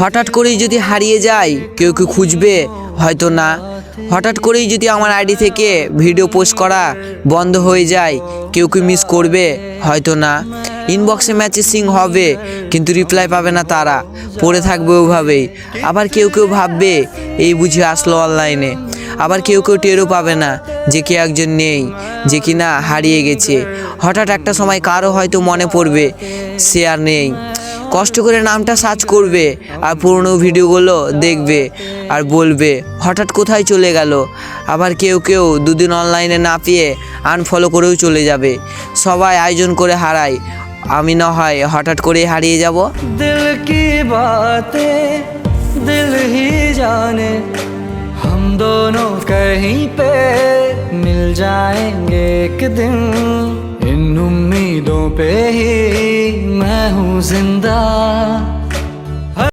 হঠাৎ করেই যদি হারিয়ে যায় কেউ কেউ খুঁজবে হয়তো না। হঠাৎ করেই যদি আমার আইডি থেকে ভিডিও পোস্ট করা বন্ধ হয়ে যায় কেউ কেউ মিস করবে হয়তো না। ইনবক্সে ম্যাসেজিং হবে কিন্তু রিপ্লাই পাবে না, তারা পড়ে থাকবে ওভাবেই। আবার কেউ কেউ ভাববে এই বুঝে আসলো অনলাইনে। আবার কেউ কেউ টেরও পাবে না যে কে একজন নেই, যে কিনা হারিয়ে গেছে। হঠাৎ একটা সময় কারো হয়তো মনে পড়বে সে আর নেই। কষ্ট করে নামটা সার্চ করবে আর পুরনো ভিডিওগুলো দেখবে আর বলবে হঠাৎ কোথায় চলে গেল। আবার কেউ কেউ দুদিন অনলাইনে না পেয়ে আনফলো করেও চলে যাবে। সবাই আয়োজন করে হারায়, আমি না হয় হঠাৎ করেই হারিয়ে যাব। दिल की बातें दिल ही जाने, हम दोनों कहीं पे मिल जाएंगे एक दिन। इन उम्मीदों पे ही मैं हूँ जिंदा।